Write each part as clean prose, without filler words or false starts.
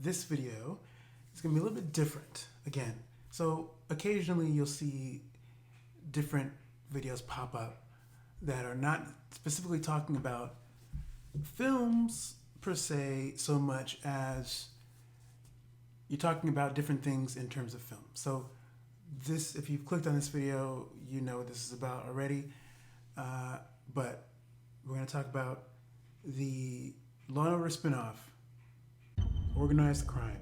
this video is going to be a little bit different again. So occasionally you'll see different videos pop up that are not specifically talking about films per se so much as you're talking about different things in terms of film. So this, if you've clicked on this video, you know what this is about already. But we're going to talk about the Law & Order spinoff, Organized Crime.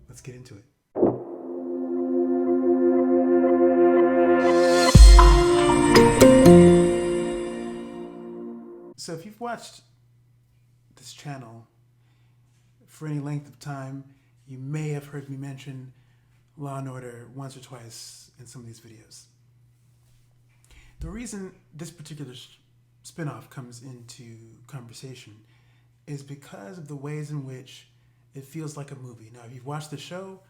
Let's get into it. So if you've watched this channel for any length of time, you may have heard me mention Law & Order once or twice in some of these videos. The reason this particular spinoff comes into conversation is because of the ways in which it feels like a movie. Now, if you've watched the show,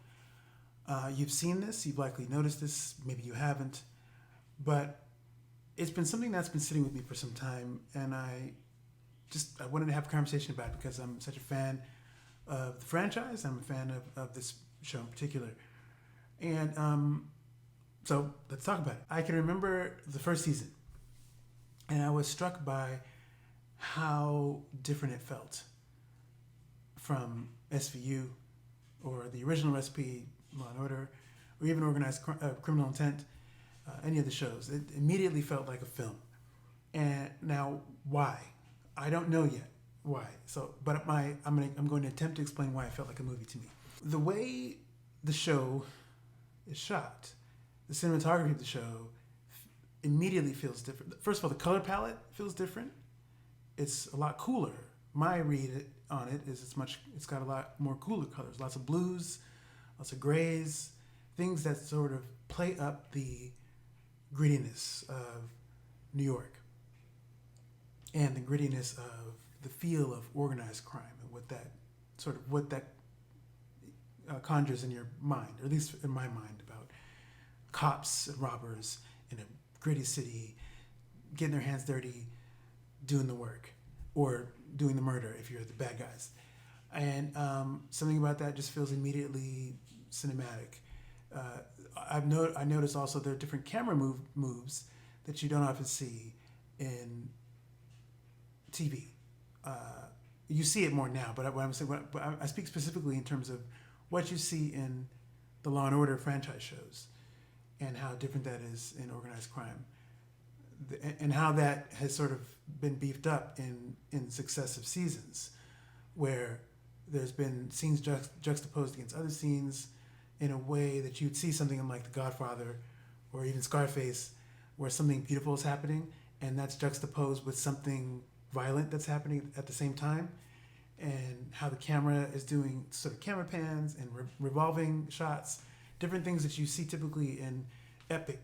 you've seen this, you've likely noticed this, maybe you haven't, but it's been something that's been sitting with me for some time, and I wanted to have a conversation about it because I'm such a fan of the franchise. I'm a fan of this show in particular. And so let's talk about it. I can remember the first season, and I was struck by how different it felt from SVU or the original recipe, Law & Order, or even Organized Criminal Intent, any of the shows. It immediately felt like a film. And now, why? I don't know yet why. So, but I'm going to attempt to explain why it felt like a movie to me. The way the show is shot, the cinematography of the show immediately feels different. First of all, the color palette feels different. It's a lot cooler. My read on it is it's got a lot more cooler colors. Lots of blues, lots of grays, things that sort of play up the grittiness of New York and the grittiness of the feel of organized crime and what that conjures in your mind, or at least in my mind, about cops and robbers in a gritty city getting their hands dirty, doing the work, or doing the murder if you're the bad guys. And something about that just feels immediately cinematic. I noticed also there are different camera moves that you don't often see in TV. You see it more now, but I speak specifically in terms of what you see in the Law & Order franchise shows and how different that is in organized crime, and how that has sort of been beefed up in successive seasons, where there's been scenes juxtaposed against other scenes in a way that you'd see something in like The Godfather or even Scarface, where something beautiful is happening and that's juxtaposed with something violent that's happening at the same time, and how the camera is doing sort of camera pans and revolving shots, different things that you see typically in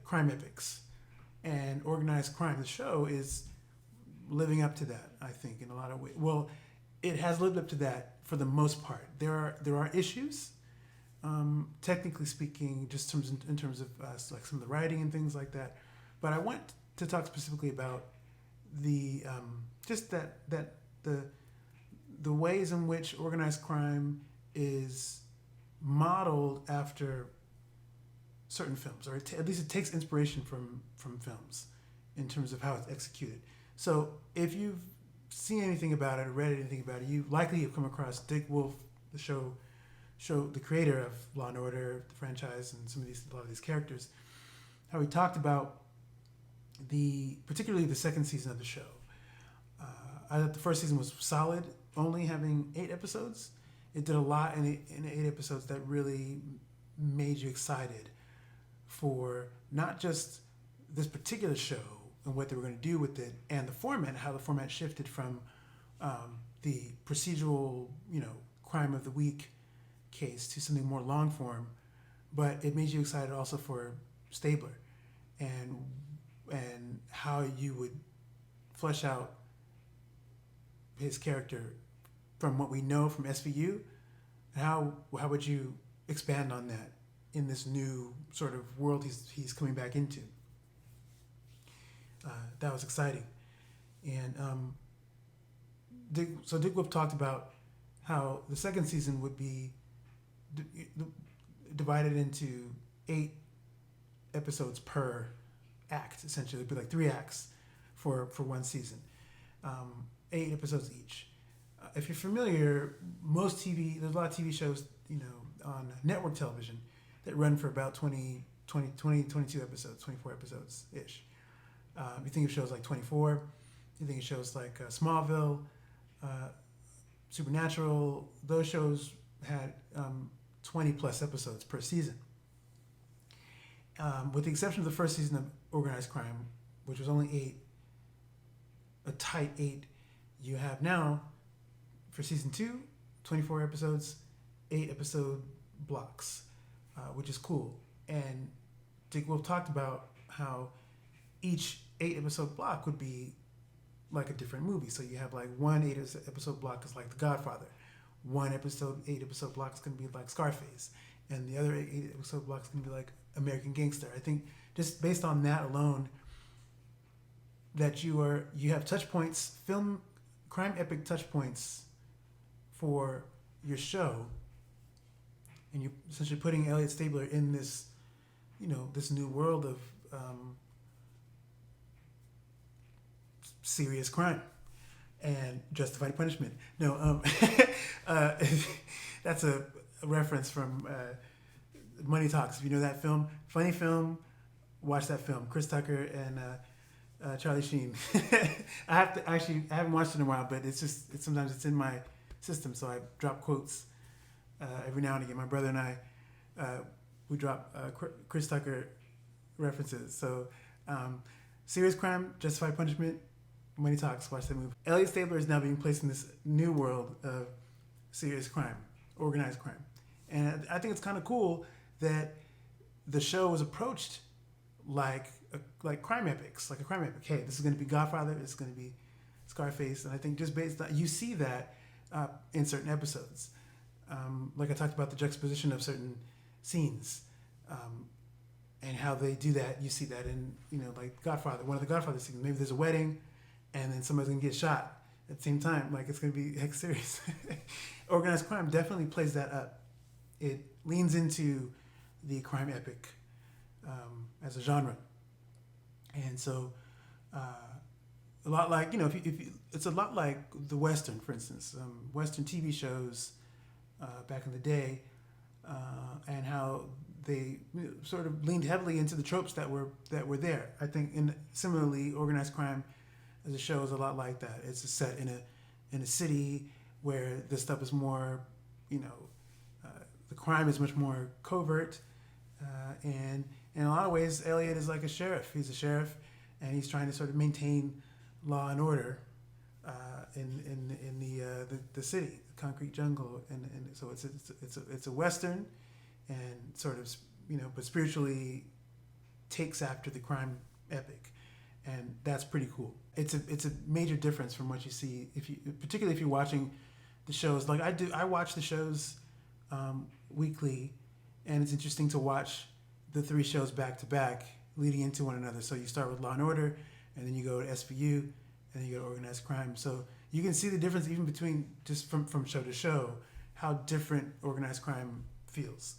crime epics. And Organized Crime, the show, is living up to that, I think, in a lot of ways. Well, it has lived up to that for the most part. There are issues, technically speaking, just in terms of like some of the writing and things like that. But I want to talk specifically about the the ways in which organized crime is modeled after certain films, or at least it takes inspiration from films in terms of how it's executed. So if you've seen anything about it or read anything about it, you likely have come across Dick Wolf, the creator of Law & Order, the franchise, and a lot of these characters, how he talked about particularly the second season of the show. I thought the first season was solid, only having 8 episodes. It did a lot in 8 episodes that really made you excited for not just this particular show and what they were going to do with it, and the format, how the format shifted from the procedural, crime of the week case to something more long form, but it made you excited also for Stabler and how you would flesh out his character from what we know from SVU. How would you expand on that in this new sort of world he's coming back into? That was exciting. And Dick Wolf talked about how the second season would be divided into 8 episodes per act. Essentially, it'd be like 3 acts for one season, 8 episodes each. If you're familiar, there's a lot of TV shows, on network television that run for about 22 episodes, 24 episodes ish. You think of shows like 24, you think of shows like Smallville, Supernatural. Those shows had 20 plus episodes per season. With the exception of the first season of Organized Crime, which was only 8, a tight 8, you have now, for season 2, 24 episodes, 8 episode blocks, which is cool. And Dick Wolf talked about how each 8 episode block would be like a different movie. So you have like one 8 episode block is like The Godfather. One 8 episode block is going to be like Scarface. And the other 8 episode block is going to be like American Gangster. I think just based on that alone, that you have touch points, film crime epic touch points for your show, and you're essentially putting Elliot Stabler in this, this new world of serious crime and justified punishment. No, that's a reference from Money Talks. If you know that film, funny film, watch that film. Chris Tucker and Charlie Sheen. I haven't watched it in a while, but sometimes it's in my system, so I drop quotes every now and again. My brother and I, we drop Chris Tucker references. So, serious crime, justified punishment, Money Talks, watch that movie. Elliot Stabler is now being placed in this new world of serious crime, organized crime. And I think it's kind of cool that the show was approached like crime epics, like a crime epic. Hey, this is going to be Godfather, this is going to be Scarface. And I think just based on, you see that in certain episodes. Like I talked about the juxtaposition of certain scenes and how they do that. You see that in, like Godfather, one of the Godfather scenes. Maybe there's a wedding and then somebody's going to get shot at the same time. Like, it's going to be heck serious. Organized crime definitely plays that up. It leans into the crime epic as a genre. And so a lot like, if you, it's a lot like the Western, for instance. Western TV shows back in the day, and how they sort of leaned heavily into the tropes that were there. I think similarly, Organized Crime as a show is a lot like that. It's set in a city where this stuff is more, the crime is much more covert, and in a lot of ways, Elliot is like a sheriff. He's a sheriff, and he's trying to sort of maintain law and order in the city, the concrete jungle, and so it's a Western, and sort of but spiritually takes after the crime epic, and that's pretty cool. It's a major difference from what you see particularly if you're watching the shows like I do. I watch the shows weekly, and it's interesting to watch the 3 shows back to back, leading into one another. So you start with Law and Order, and then you go to SVU, and then you go to Organized Crime. So you can see the difference even between just from show to show, how different Organized Crime feels.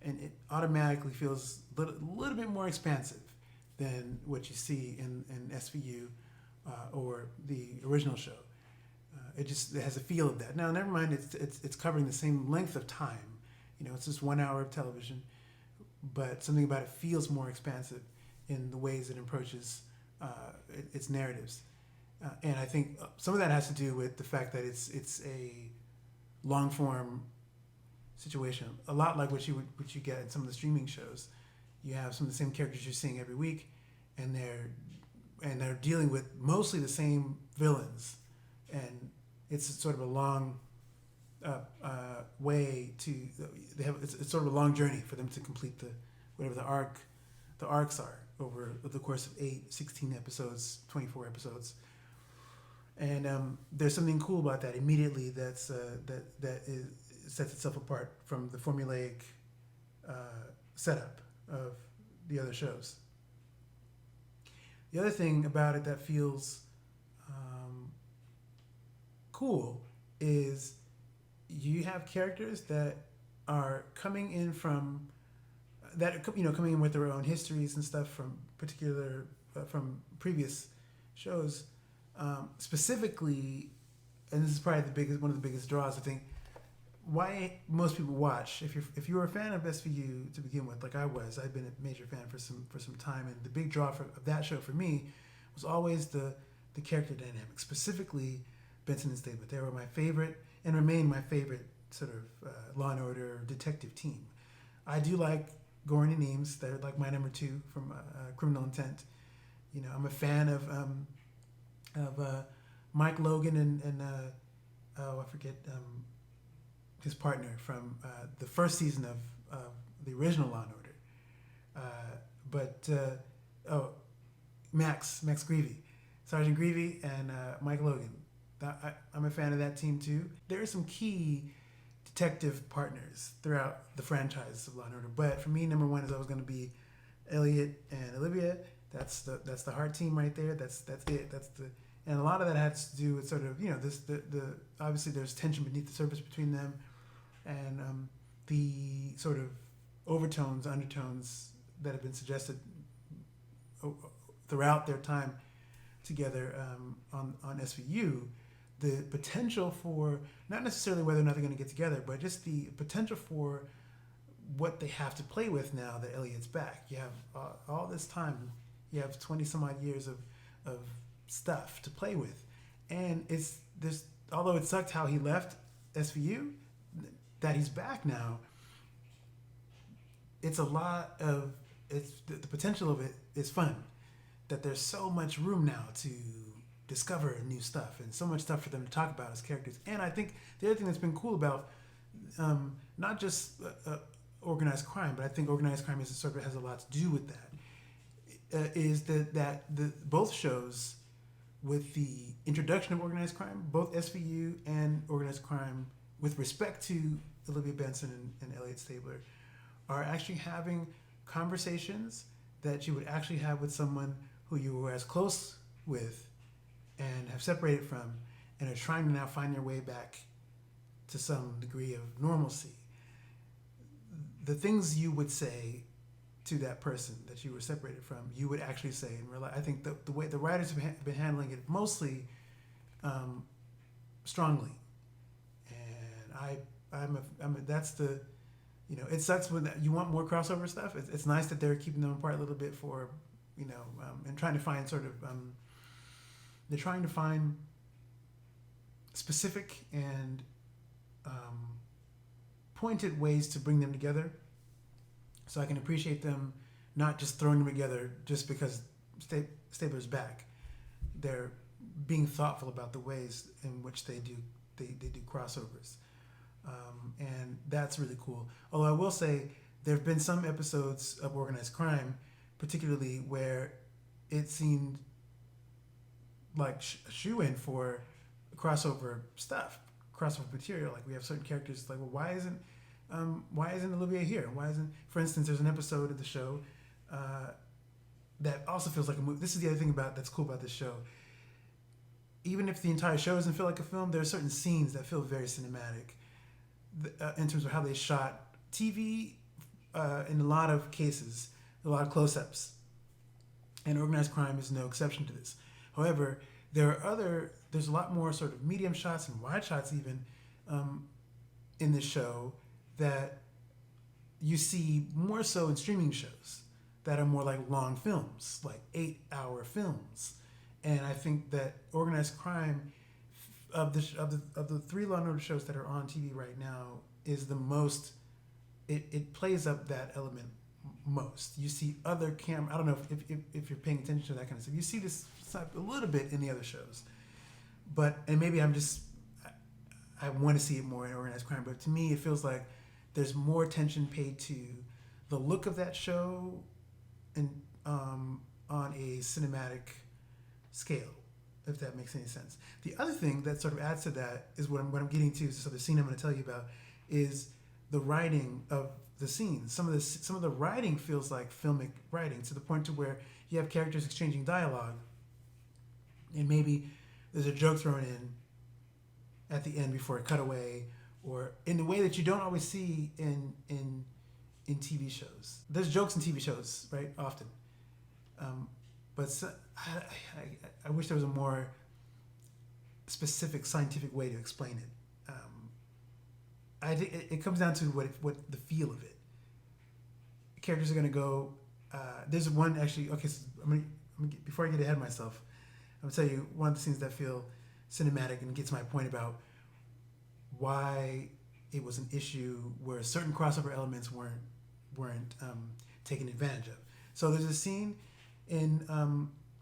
And it automatically feels a little bit more expansive than what you see in SVU or the original show. It has a feel of that. Now, never mind, it's covering the same length of time. It's just 1 hour of television, but something about it feels more expansive in the ways it approaches its narratives. And I think some of that has to do with the fact that it's a long form situation, a lot like what you get in some of the streaming shows. You have some of the same characters you're seeing every week, and they're dealing with mostly the same villains, and it's sort of a long way to it's sort of a long journey for them to complete whatever the arcs are over the course of 16 episodes, 24 episodes. And there's something cool about that immediately that sets itself apart from the formulaic setup of the other shows. The other thing about it that feels cool is you have characters that are coming in from that, coming in with their own histories and stuff from particular from previous shows, specifically, and this is probably one of the biggest draws, I think, why most people watch. If you're a fan of SVU to begin with, like I was, I've been a major fan for some time, and the big draw of that show for me was always the character dynamics, specifically Benson and Stabler. They were my favorite and remain my favorite sort of Law and Order detective team. I do like Gorin and Eames. They're like my number two from Criminal Intent. I'm a fan of Mike Logan and I forget his partner from the first season of the original Law and Order. Max Greavy, Sergeant Greavy, and Mike Logan. I'm a fan of that team too. There are some key detective partners throughout the franchise of Law and Order, but for me, number one is always going to be Elliot and Olivia. That's the heart team right there. That's it. And a lot of that has to do with sort of the obviously there's tension beneath the surface between them, and the sort of undertones that have been suggested throughout their time together on SVU. The potential for, not necessarily whether or not they're going to get together, but just the potential for what they have to play with now that Elliot's back. You have all this time, you have 20 some odd years of stuff to play with. And although it sucked how he left SVU, that he's back now, it's a lot of, the potential of it is fun. That there's so much room now to discover new stuff and so much stuff for them to talk about as characters. And I think the other thing that's been cool about not just organized crime, but I think organized crime has a lot to do with that, is that both shows, with the introduction of organized crime, both SVU and organized crime, with respect to Olivia Benson and Elliot Stabler, are actually having conversations that you would actually have with someone who you were as close with and have separated from, and are trying to now find their way back to some degree of normalcy. The things you would say to that person that you were separated from, you would actually say in real life. I think the way the writers have been handling it mostly strongly, and that's the, it sucks when you want more crossover stuff. It's nice that they're keeping them apart a little bit for, and trying to find sort of, they're trying to find specific and pointed ways to bring them together, so I can appreciate them not just throwing them together just because Stabler's back. They're being thoughtful about the ways in which they do crossovers, and that's really cool. Although I will say there have been some episodes of Organized Crime, particularly where it seemed like a shoe-in for crossover stuff, crossover material. Like we have certain characters like, well, why isn't Olivia here? For instance, there's an episode of the show that also feels like a movie. This is the other thing that's cool about this show. Even if the entire show doesn't feel like a film, there are certain scenes that feel very cinematic in terms of how they shot TV. In a lot of cases, a lot of close-ups, and Organized Crime is no exception to this. However, there's a lot more sort of medium shots and wide shots even in this show that you see more so in streaming shows that are more like long films, like 8-hour films. And I think that Organized Crime, of the three Law and Order shows that are on TV right now, is the most, it plays up that element most. You see other I don't know if you're paying attention to that kind of stuff. You see this stuff a little bit in the other shows, and maybe I want to see it more in Organized Crime, but to me it feels like there's more attention paid to the look of that show and on a cinematic scale, if that makes any sense. The other thing that sort of adds to that is what I'm getting to. So the scene I'm going to tell you about is the writing of the scenes. Some of the writing feels like filmic writing, to the point to where you have characters exchanging dialogue, and maybe there's a joke thrown in at the end before a cutaway, or in the way that you don't always see in TV shows. There's jokes in TV shows, right? Often, but so, I wish there was a more specific scientific way to explain it. I think it comes down to what the feel of it. Characters are gonna go. There's one actually. Okay, so before I get ahead of myself, I'm gonna tell you one of the scenes that feel cinematic and gets my point about why it was an issue where certain crossover elements weren't taken advantage of. So there's a scene in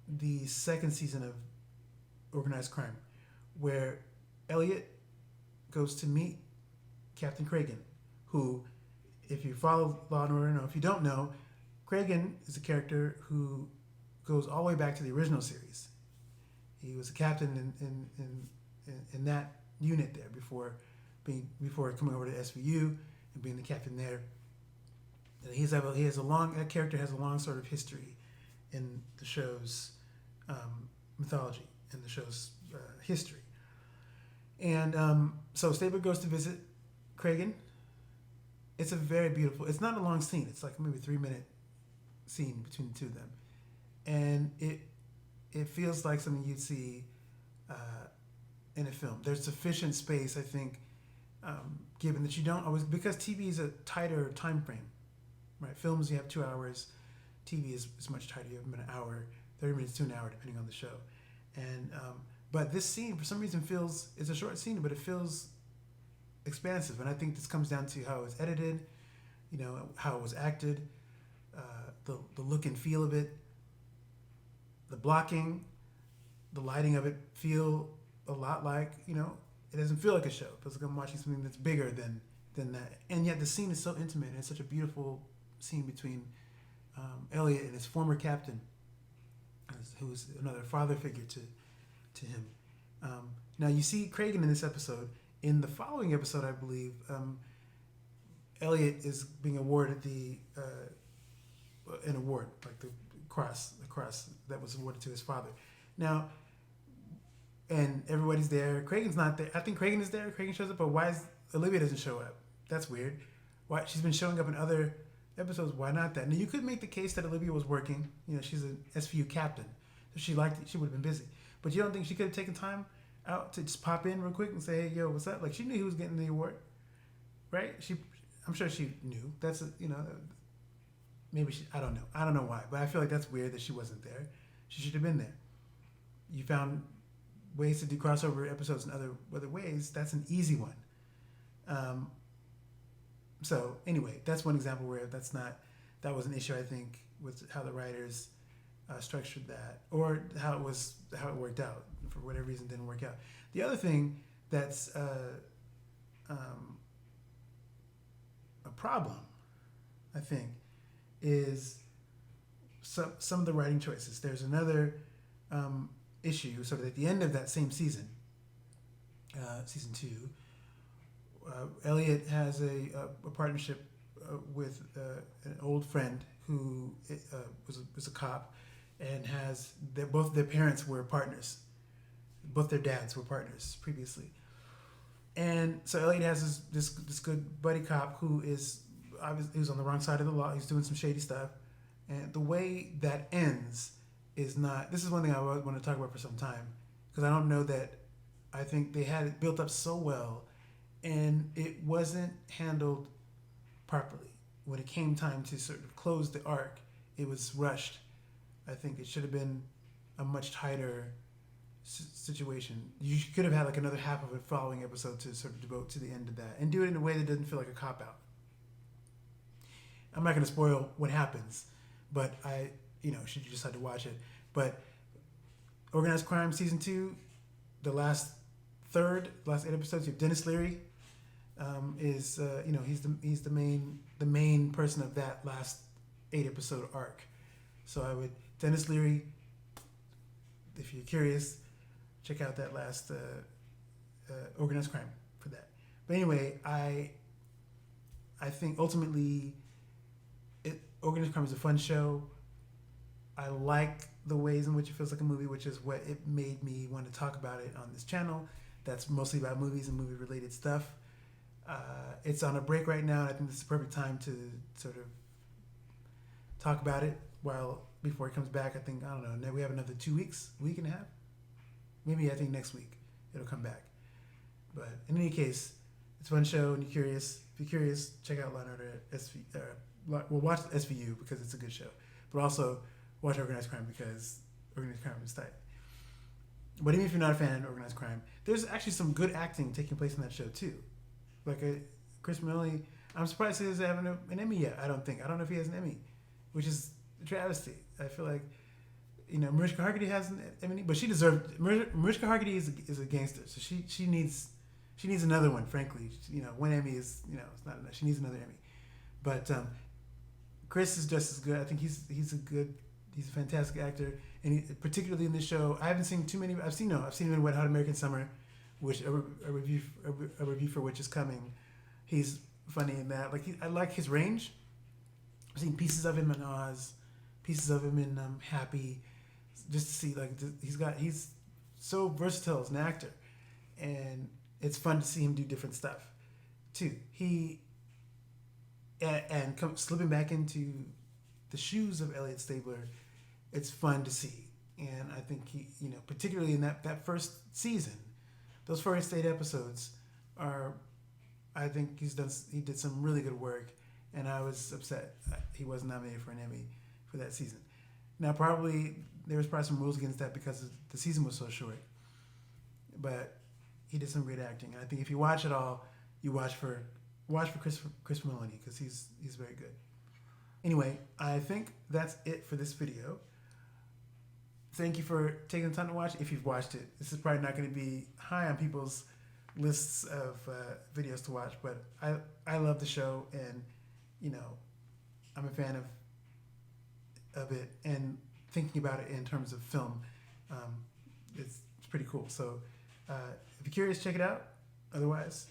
the second season of Organized Crime where Elliot goes to meet Captain Cragen, who, if you follow Law and Order, or if you don't know, Cragen is a character who goes all the way back to the original series. He was a captain in that unit there before coming over to SVU and being the captain there. And that character has a long sort of history in the show's mythology, in the show's history. And so Stabler goes to visit Cragen. It's a very beautiful, it's not a long scene. It's like maybe a 3-minute scene between the two of them. And it feels like something you'd see in a film. There's sufficient space, I think, given that you don't always, because TV is a tighter time frame, right? Films, you have 2 hours. TV is much tighter. You have an hour, 30 minutes to an hour, depending on the show. And but this scene, for some reason, it's a short scene, but it feels expansive. And I think this comes down to how it was edited, how it was acted, the look and feel of it, the blocking, the lighting of it feel a lot like, it doesn't feel like a show. It feels like I'm watching something that's bigger than that. And yet the scene is so intimate, and it's such a beautiful scene between Elliot and his former captain, who's another father figure to him. Now you see Cragen in this episode. In the following episode, I believe, Elliot is being awarded an award, like the cross that was awarded to his father. Now, and everybody's there. Cragen's not there. I think Cragen is there. Cragen shows up, but why is Olivia doesn't show up? That's weird. Why she's been showing up in other episodes? Why not that? Now you could make the case that Olivia was working. She's an SVU captain, so she would have been busy. But you don't think she could have taken time out to just pop in real quick and say, "Hey, yo, what's up?" Like she knew he was getting the award, right? I'm sure she knew. That's maybe I don't know. I don't know why, but I feel like that's weird that she wasn't there. She should have been there. You found ways to do crossover episodes in other ways. That's an easy one. So anyway, that's one example where that was an issue, I think, with how the writers structured that, or how it worked out. For whatever reason, didn't work out. The other thing that's a problem, I think, is some of the writing choices. There's another issue, sort of at the end of that same season, season 2. Elliot has a partnership with an old friend who was a cop, and both their parents were partners. Both their dads were partners previously. And so Elliot has this good buddy cop who is obviously, he was on the wrong side of the law. He's doing some shady stuff. And the way that ends is not, this is one thing I want to talk about for some time, because I don't know that, I think they had it built up so well and it wasn't handled properly. When it came time to sort of close the arc, it was rushed. I think it should have been a much tighter situation. You could have had like another half of a following episode to sort of devote to the end of that, and do it in a way that doesn't feel like a cop-out. I'm not going to spoil what happens, but should you decide to watch it. But Organized Crime Season 2, the last 8 episodes, you have Dennis Leary, he's the main person of that last 8 episode arc. So Dennis Leary, if you're curious, check out that last Organized Crime for that. But anyway, I think ultimately, Organized Crime is a fun show. I like the ways in which it feels like a movie, which is what it made me want to talk about it on this channel. That's mostly about movies and movie-related stuff. It's on a break right now, and I think this is the perfect time to sort of talk about it before it comes back. I think, I don't know, now we have another 2 weeks, week and a half. Maybe I think next week it'll come back. But in any case, it's a fun show, and you're curious. If you're curious, check out Law & Order watch SVU because it's a good show. But also watch Organized Crime because Organized Crime is tight. But even if you're not a fan of Organized Crime, there's actually some good acting taking place in that show too. Like Chris Meloni, I'm surprised he doesn't have an Emmy yet. I don't know if he has an Emmy, which is a travesty. I feel like, Mariska Hargitay has an Emmy, but she deserved. Mariska Hargitay is a gangster, so she needs another one. Frankly, one Emmy is it's not enough. She needs another Emmy. But Chris is just as good. I think he's a fantastic actor, and particularly in this show, I haven't seen too many. I've seen him in Wet Hot American Summer, which a review for which is coming. He's funny in that. I like his range. I've seen pieces of him in Oz, pieces of him in Happy, just to see he's so versatile as an actor, and it's fun to see him do different stuff too. Slipping back into the shoes of Elliot Stabler, it's fun to see. And I think he, particularly in that first season, those first 8 episodes I think he did some really good work, and I was upset he wasn't nominated for an Emmy for that season. Now, there was probably some rules against that because the season was so short, but he did some great acting. And I think if you watch it all, you watch for Chris Meloni because he's very good. Anyway, I think that's it for this video. Thank you for taking the time to watch. If you've watched it, this is probably not going to be high on people's lists of videos to watch, but I love the show, and I'm a fan of it, and thinking about it in terms of film, it's pretty cool. So if you're curious, check it out. Otherwise,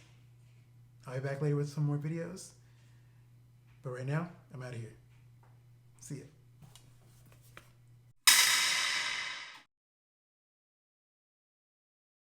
I'll be back later with some more videos. But right now, I'm out of here. See ya.